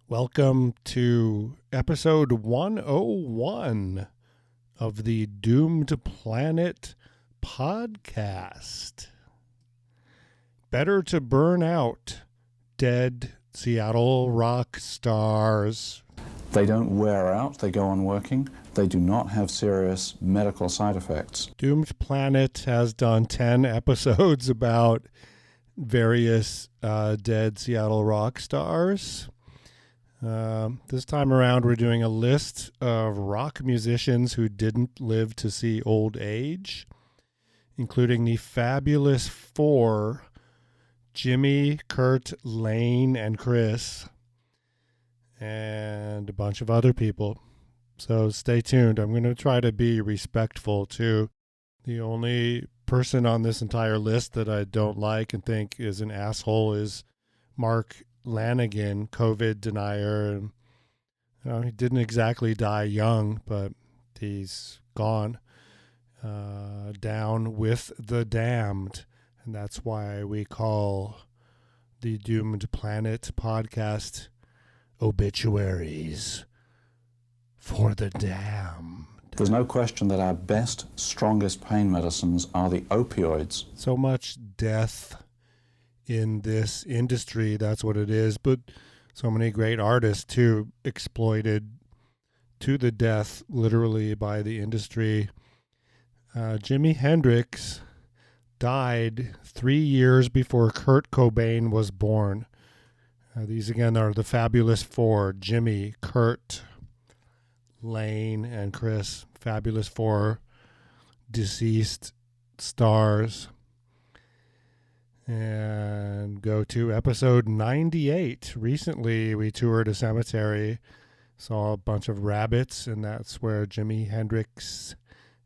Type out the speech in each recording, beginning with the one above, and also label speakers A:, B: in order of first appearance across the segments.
A: Welcome to episode 101 of the Doomed Planet podcast. Better to burn out dead Seattle rock stars.
B: They don't wear out, they go on working. They do not have serious medical side effects.
A: Doomed Planet has done 10 episodes about various dead Seattle rock stars. This time around, we're doing a list of rock musicians who didn't live to see old age, including the fabulous four: Jimmy, Curt, Layne, and Chris, and a bunch of other people. So stay tuned. I'm going to try to be respectful too. The only person on this entire list that I don't like and think is an asshole is Mark Lanegan, COVID denier. And, he didn't exactly die young, but he's gone down with the damned. And that's why we call the Doomed Planet podcast Obituaries for the Damned.
B: There's no question that our best, strongest pain medicines are the opioids.
A: So much death in this industry, that's what it is, but so many great artists too, exploited to the death literally by the industry. Jimi Hendrix died 3 years before Curt Cobain was born. These again are the fabulous four: Jimmy, Curt, Layne, and Chris. Fabulous four deceased stars. And go to episode 98. Recently, we toured a cemetery, saw a bunch of rabbits, and that's where Jimi Hendrix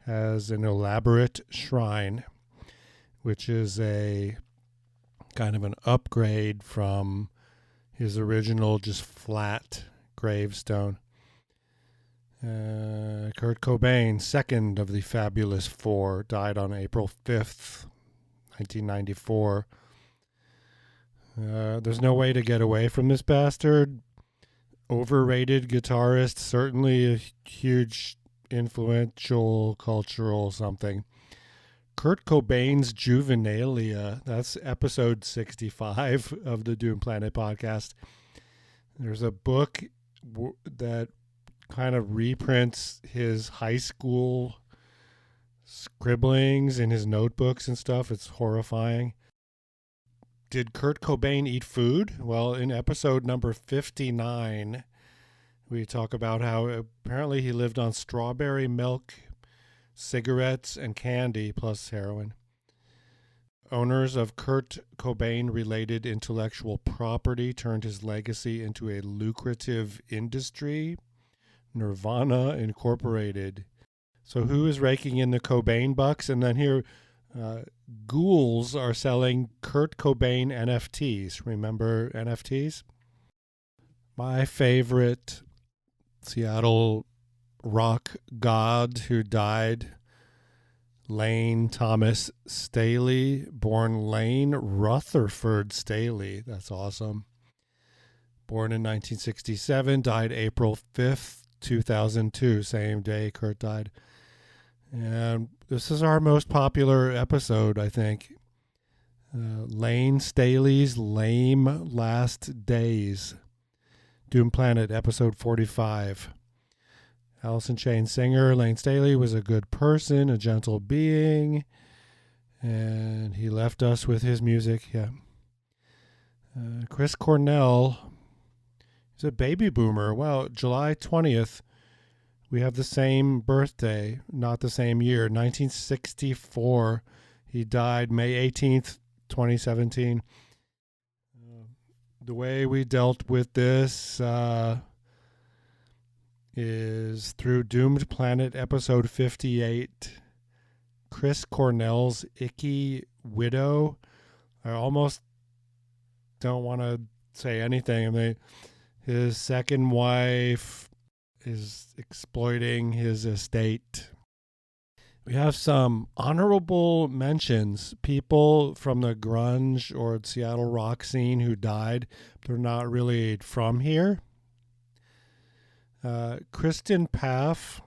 A: has an elaborate shrine, which is a kind of an upgrade from his original just flat gravestone. Curt Cobain, second of the fabulous four, died on April 5th. 1994. There's no way to get away from this bastard. Overrated guitarist, certainly a huge influential cultural something. Curt Cobain's Juvenilia, that's episode 65 of the Doom Planet podcast. There's a book that kind of reprints his high school scribblings in his notebooks and stuff. It's horrifying. Did Curt Cobain eat food? Well, in episode number 59, we talk about how apparently he lived on strawberry milk, cigarettes, and candy, plus heroin. Owners of Curt Cobain-related intellectual property turned his legacy into a lucrative industry. Nirvana Incorporated. So who is raking in the Cobain bucks? And then here, ghouls are selling Curt Cobain NFTs. Remember NFTs? My favorite Seattle rock god who died, Layne Thomas Staley, born Layne Rutherford Staley. That's awesome. Born in 1967, died April 5th, 2002, same day Curt died. And this is our most popular episode, I think. Layne Staley's Lame Last Days. Doom Planet, episode 45. Alice in Chains singer Layne Staley was a good person, a gentle being, and he left us with his music. Yeah. Chris Cornell, he's a baby boomer. Well, July 20th. We have the same birthday, not the same year, 1964. He died May 18th, 2017. The way we dealt with this is through Doomed Planet episode 58, Chris Cornell's icky widow. I almost don't want to say anything. I mean, his second wife is exploiting his estate. We have some honorable mentions. People from the grunge or Seattle rock scene who died. They're not really from here. Kristen Pfaff,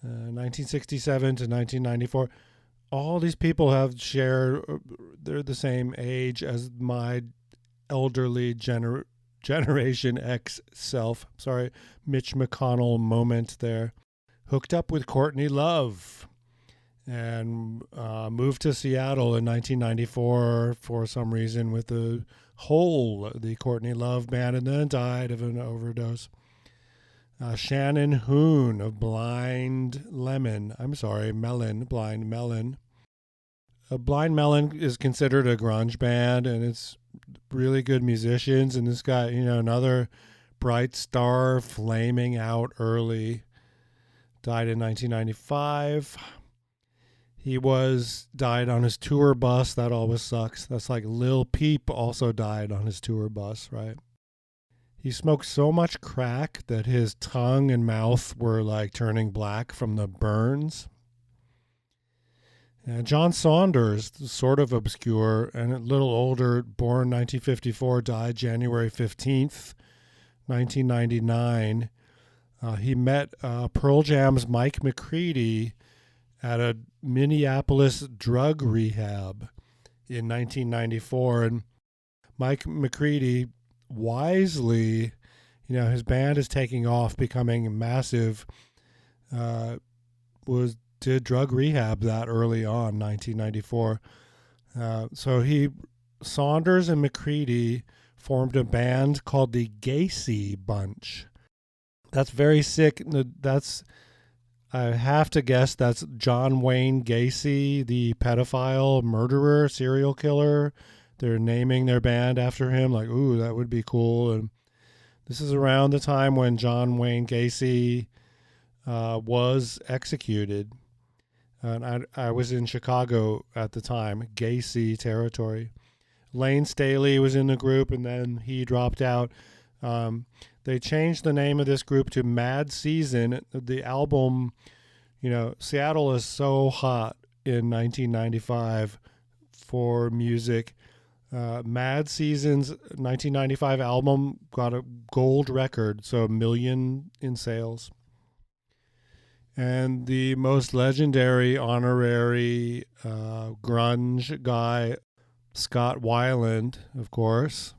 A: 1967 to 1994. All these people have shared, they're the same age as my elderly Generation X self. Sorry, Mitch McConnell moment there. Hooked up with Courtney Love and moved to Seattle in 1994 for some reason with the Courtney Love band, and then died of an overdose. Shannon Hoon of Blind Melon. Blind Melon is considered a grunge band, and it's really good musicians. And this guy, another bright star, flaming out early, died in 1995. He died on his tour bus. That always sucks. That's like Lil Peep also died on his tour bus, right? He smoked so much crack that his tongue and mouth were like turning black from the burns. And John Saunders, sort of obscure and a little older, born 1954, died January 15th, 1999. He met Pearl Jam's Mike McCready at a Minneapolis drug rehab in 1994. And Mike McCready wisely, his band is taking off, becoming massive, did drug rehab that early on, 1994. So Saunders and McCready formed a band called the Gacy Bunch. That's very sick. I have to guess that's John Wayne Gacy, the pedophile, murderer, serial killer. They're naming their band after him, like, ooh, that would be cool. And this is around the time when John Wayne Gacy was executed. And I was in Chicago at the time, Gacy territory. Layne Staley was in the group, and then he dropped out. They changed the name of this group to Mad Season. The album, Seattle is so hot in 1995 for music. Mad Season's 1995 album got a gold record, so 1 million in sales. And the most legendary honorary grunge guy, Scott Weiland, of course,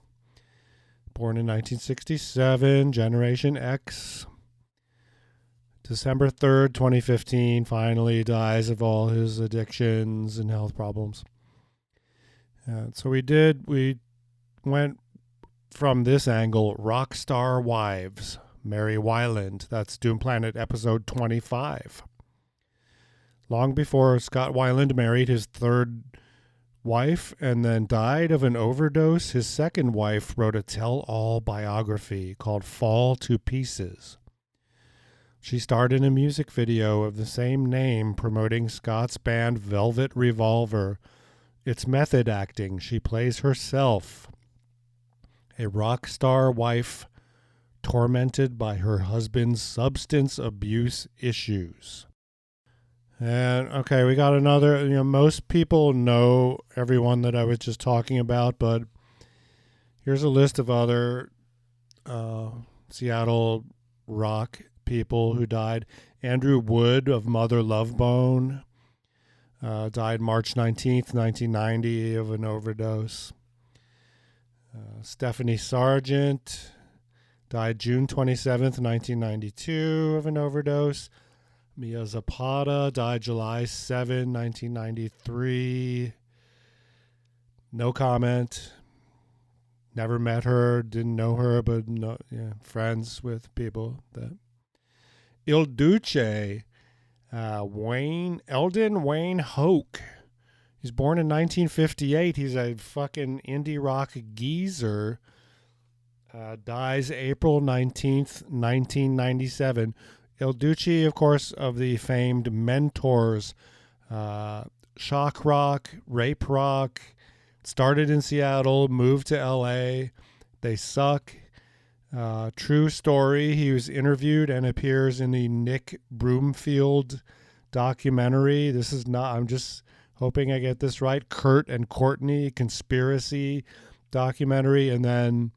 A: born in 1967, Generation X. December 3rd, 2015, finally dies of all his addictions and health problems. So we went from this angle, rock star wives, Mary Weiland. That's Doom Planet episode 25. Long before Scott Weiland married his third wife and then died of an overdose, his second wife wrote a tell-all biography called Fall to Pieces. She starred in a music video of the same name promoting Scott's band Velvet Revolver. It's method acting. She plays herself, a rock star wife tormented by her husband's substance abuse issues. And okay, we got another, most people know everyone that I was just talking about, but here's a list of other Seattle rock people who died. Andrew Wood of Mother Love Bone died March 19th, 1990 of an overdose. Stefanie Sargent died June 27th, 1992 of an overdose. Mia Zapata died July 7, 1993. No comment. Never met her, didn't know her, but friends with people that. Il Duce, Eldon Wayne Hoke. He's born in 1958. He's a fucking indie rock geezer. Dies April 19th, 1997. Il Duce, of course, of the famed Mentors, shock rock, rape rock, started in Seattle, moved to LA. They suck. True story. He was interviewed and appears in the Nick Broomfield documentary. This is not, I'm just hoping I get this right, Kurt and Courtney conspiracy documentary. And then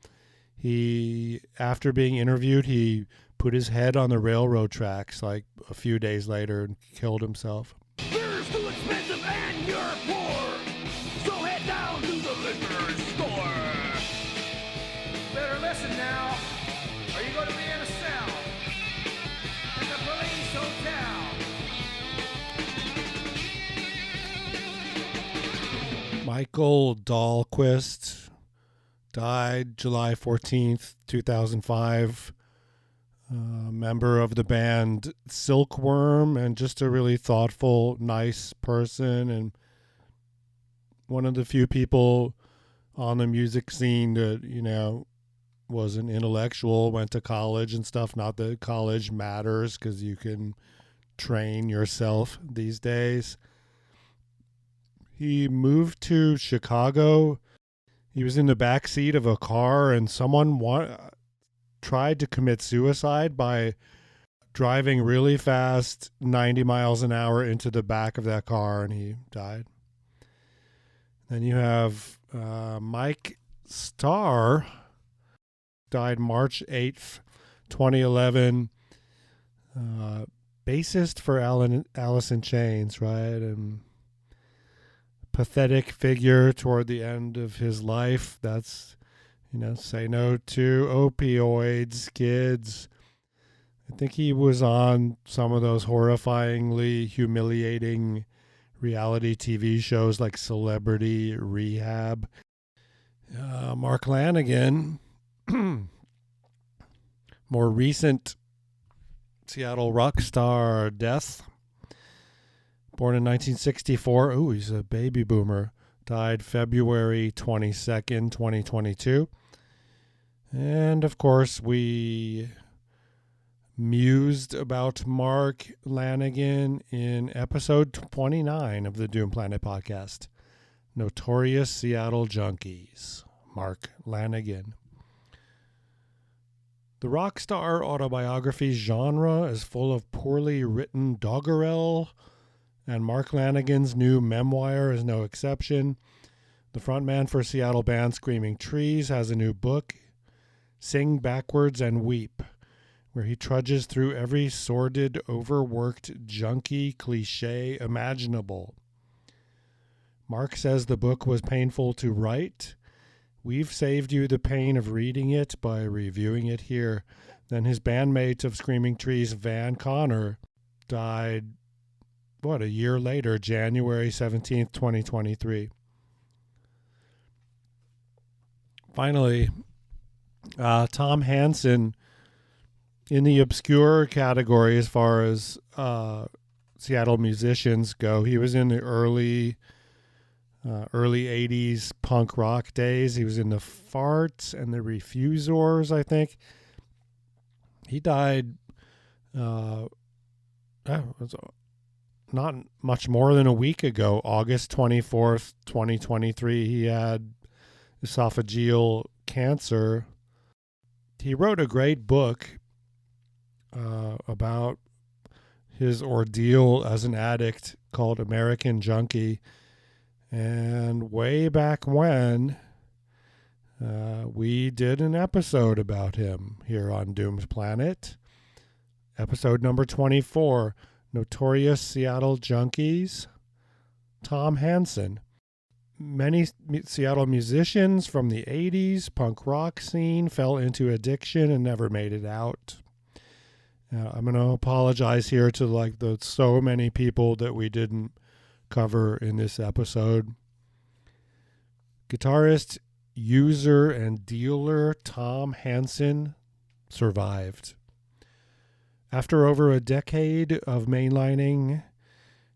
A: After being interviewed, he put his head on the railroad tracks like a few days later and killed himself.
C: Beer's too expensive and you're poor, so head down to the liquor store. Better listen now, or you're going to be in a cell in the police hotel.
A: Michael Dahlquist died July 14th, 2005. Member of the band Silkworm, and just a really thoughtful, nice person, and one of the few people on the music scene that, was an intellectual, went to college and stuff. Not that college matters, because you can train yourself these days. He moved to Chicago. He was in the back seat of a car, and someone tried to commit suicide by driving really fast, 90 miles an hour, into the back of that car, and he died. Then you have Mike Starr, died March 8th, 2011. Bassist for Alice in Chains, right? And pathetic figure toward the end of his life. That's, say no to opioids, kids. I think he was on some of those horrifyingly humiliating reality TV shows like Celebrity Rehab. Mark Lanegan, more recent Seattle rock star death. Born in 1964. Ooh, he's a baby boomer. Died February 22nd, 2022. And, of course, we mused about Mark Lanegan in episode 29 of the Doom Planet podcast. Notorious Seattle Junkies. Mark Lanegan. The rock star autobiography genre is full of poorly written doggerel, and Mark Lanegan's new memoir is no exception. The frontman for Seattle band Screaming Trees has a new book, Sing Backwards and Weep, where he trudges through every sordid, overworked, junky cliche imaginable. Mark says the book was painful to write. We've saved you the pain of reading it by reviewing it here. Then his bandmate of Screaming Trees, Van Conner, died, a year later, January 17th, 2023. Finally, Tom Hansen, in the obscure category as far as Seattle musicians go. He was in the early 80s punk rock days. He was in the Farts and the Refusors, I think. He died not much more than a week ago, August 24th, 2023. He had esophageal cancer. He wrote a great book about his ordeal as an addict called American Junkie. And way back when, we did an episode about him here on Doom's Planet. Episode number 24, Notorious Seattle Junkies, Tom Hansen. Many Seattle musicians from the 80s punk rock scene fell into addiction and never made it out. I'm going to apologize here to the so many people that we didn't cover in this episode. Guitarist, user, and dealer Tom Hansen survived. After over a decade of mainlining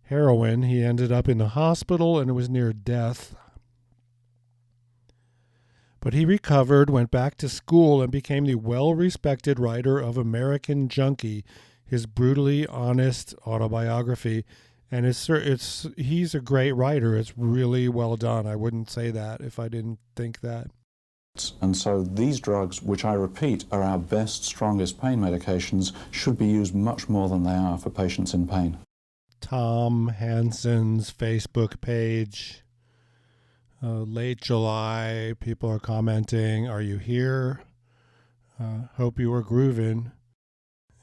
A: heroin, he ended up in the hospital and was near death. But he recovered, went back to school, and became the well-respected writer of American Junkie, his brutally honest autobiography. And he's a great writer. It's really well done. I wouldn't say that if I didn't think that.
B: And so these drugs, which I repeat are our best, strongest pain medications, should be used much more than they are for patients in pain.
A: Tom Hansen's Facebook page, late July, people are commenting, "Are you here?" Hope you were grooving.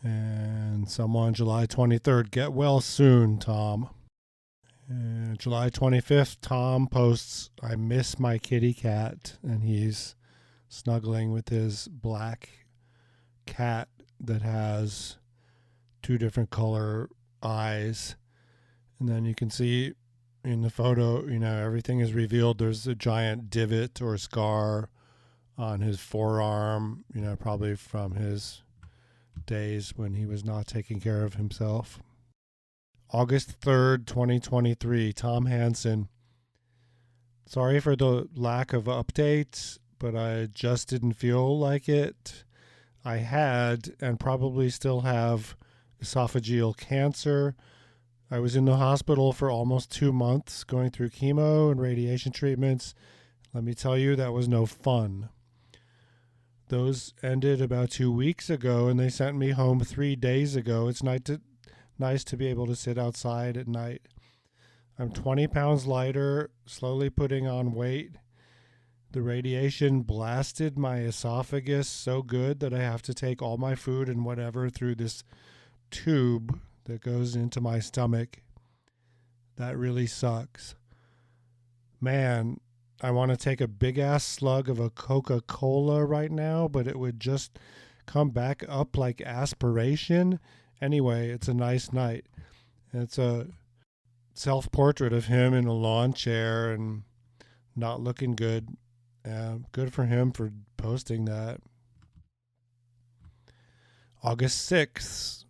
A: And someone July 23rd, get well soon, Tom. And July 25th, Tom posts, I miss my kitty cat. And he's snuggling with his black cat that has 2 different color eyes. And then you can see in the photo, everything is revealed. There's a giant divot or scar on his forearm, probably from his days when he was not taking care of himself. August 3rd, 2023, Tom Hansen. Sorry for the lack of updates, but I just didn't feel like it. I had, and probably still have, esophageal cancer. I was in the hospital for almost 2 months going through chemo and radiation treatments. Let me tell you, that was no fun. Those ended about 2 weeks ago, and they sent me home 3 days ago. It's nice to be able to sit outside at night. I'm 20 pounds lighter, slowly putting on weight. The radiation blasted my esophagus so good that I have to take all my food and whatever through this tube that goes into my stomach. That really sucks. Man, I want to take a big-ass slug of a Coca-Cola right now, but it would just come back up like aspiration. Anyway, it's a nice night. It's a self-portrait of him in a lawn chair and not looking good. Good for him for posting that. August 6th,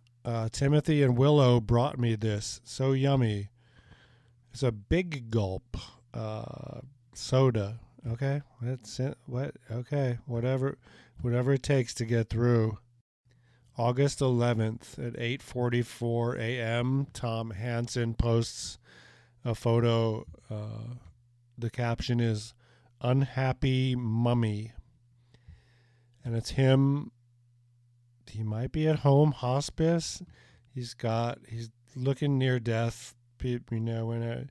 A: Timothy and Willow brought me this. So yummy. It's a big gulp. Soda. Okay, that's it. What? Okay, whatever it takes to get through. August 11th at 8:44 a.m. Tom Hansen posts a photo. The caption is "Unhappy Mummy," and it's him. He might be at home hospice. He's looking near death. When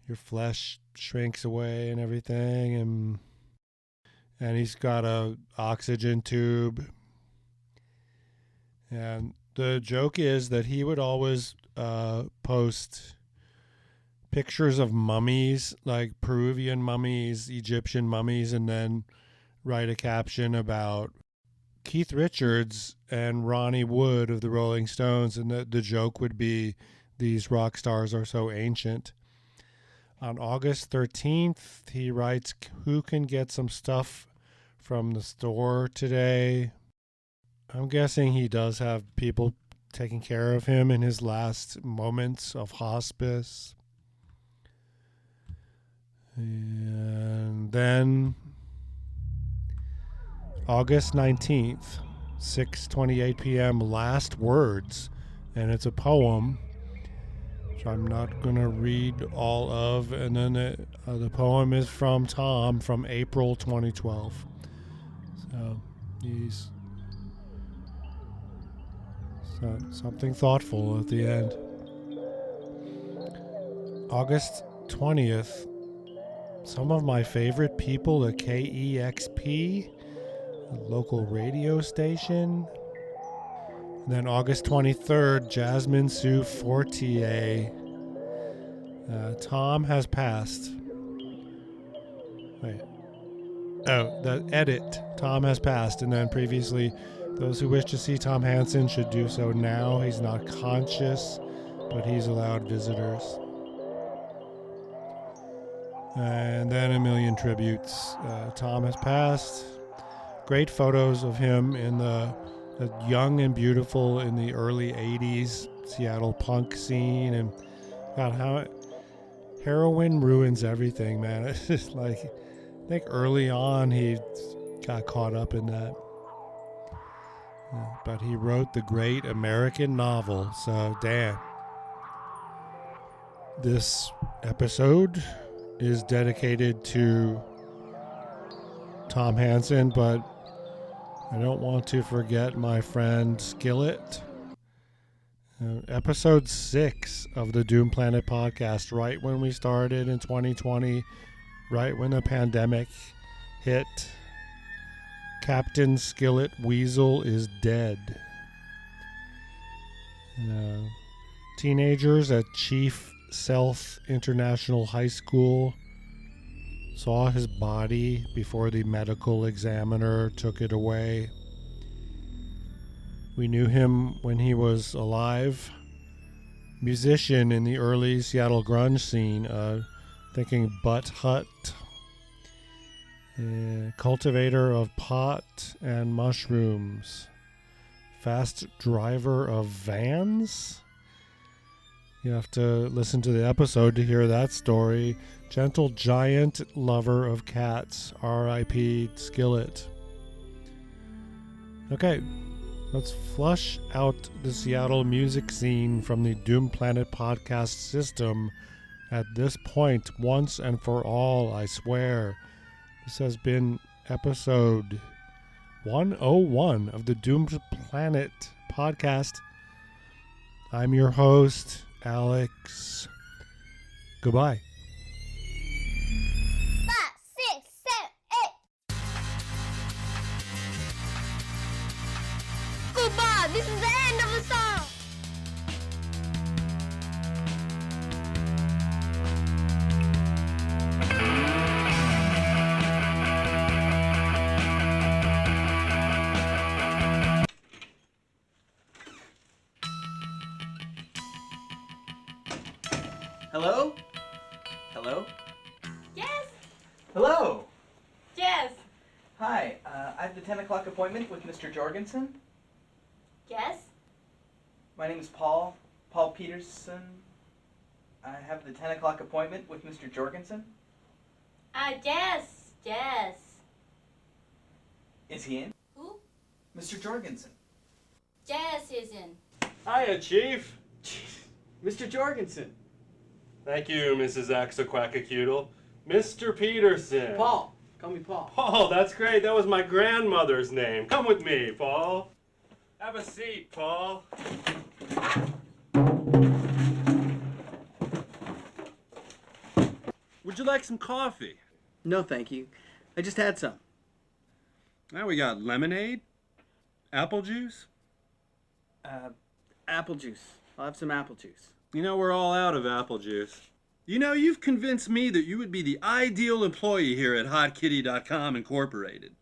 A: your flesh shrinks away and everything, and he's got a oxygen tube. And the joke is that he would always post pictures of mummies, like Peruvian mummies, Egyptian mummies, and then write a caption about Keith Richards and Ronnie Wood of the Rolling Stones, and the joke would be, these rock stars are so ancient. On August 13th, he writes, who can get some stuff from the store today? I'm guessing he does have people taking care of him in his last moments of hospice. And then August 19th, 6:28 p.m., Last Words. And it's a poem, which I'm not going to read all of. And then the poem is from Tom from April 2012. So he's something thoughtful at the end. August 20th, some of my favorite people at KEXP, a local radio station. And then August 23rd, Jasmine Sue Fortier. Tom has passed. Wait. Oh, the edit. Tom has passed. And then previously, those who wish to see Tom Hansen should do so now. He's not conscious, but he's allowed visitors. And then a million tributes. Tom has passed. Great photos of him in the young and beautiful in the early 80s Seattle punk scene. And God, how heroin ruins everything, man. It's just like, I think early on he got caught up in that. But he wrote the great American novel, so damn. This episode is dedicated to Tom Hansen, but I don't want to forget my friend Skillet. Episode 6 of the Doom Planet podcast, right when we started in 2020, right when the pandemic hit. Captain Skillet Weasel is dead. Teenagers at Chief Sealth International High School saw his body before the medical examiner took it away. We knew him when he was alive. Musician in the early Seattle grunge scene, thinking Butt Hut. Cultivator of pot and mushrooms. Fast driver of vans? You have to listen to the episode to hear that story. Gentle giant lover of cats. R.I.P. Skillet. Okay, let's flush out the Seattle music scene from the Doom Planet podcast system at this point, once and for all, I swear. This has been episode 101 of the Doom Planet podcast. I'm your host, Alex. Goodbye.
D: 5, 6, 7, 8. Goodbye. This is the end of the song.
E: Hello? Hello?
F: Yes,
E: Hello!
F: yes,
E: Hi, I have the 10 o'clock appointment with Mr. Jorgensen.
F: yes.
E: My name is Paul Peterson. I have the 10 o'clock appointment with Mr. Jorgensen.
F: Yes.
E: Is he in?
F: Who?
E: Mr. Jorgensen.
F: Jess is in.
G: Hiya, Chief.
E: Mr. Jorgensen.
G: Thank you, Mrs. Axaquackacuddle. Mr. Peterson.
E: Paul. Call me Paul.
G: Paul, that's great. That was my grandmother's name. Come with me, Paul. Have a seat, Paul. Would you like some coffee?
E: No, thank you. I just had some.
G: Now we got lemonade, apple juice.
E: Apple juice. I'll have some apple juice.
G: You know, we're all out of apple juice. You know, you've convinced me that you would be the ideal employee here at HotKitty.com Incorporated.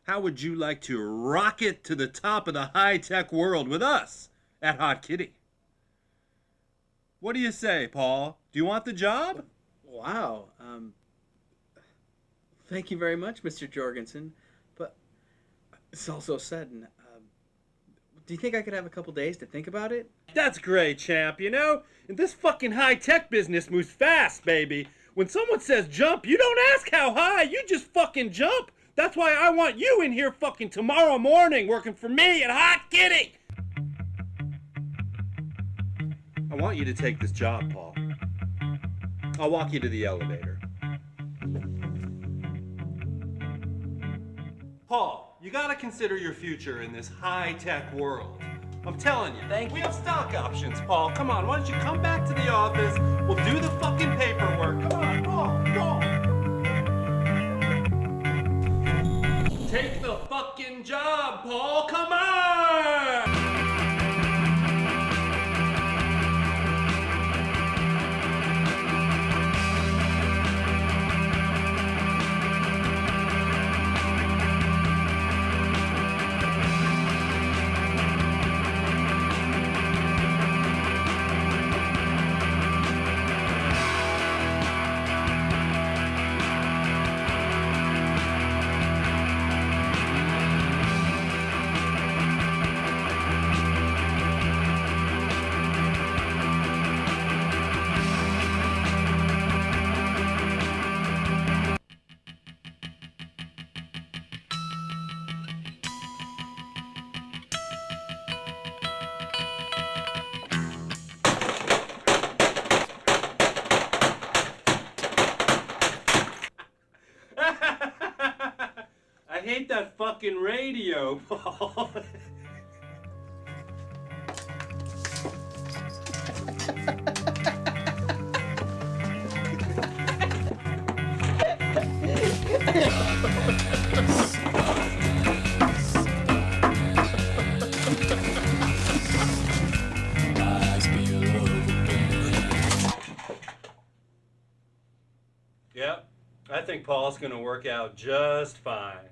G: How would you like to rocket to the top of the high-tech world with us at Hot Kitty? What do you say, Paul? Do you want the job?
E: Wow. Thank you very much, Mr. Jorgensen. But it's all so sudden. Do you think I could have a couple days to think about it?
G: That's great, champ, you know? And this fucking high-tech business moves fast, baby. When someone says jump, you don't ask how high, you just fucking jump. That's why I want you in here fucking tomorrow morning working for me at Hot Kitty. I want you to take this job, Paul. I'll walk you to the elevator. Paul, you gotta consider your future in this high-tech world. I'm telling you.
E: Thank
G: We
E: you.
G: have stock options, Paul. Come on, why don't you come back to the office? We'll do the fucking paperwork. Come on, Paul, Paul. Take the fucking job, Paul. Come on! I hate that fucking radio, Paul. I think Paul's going to work out just fine.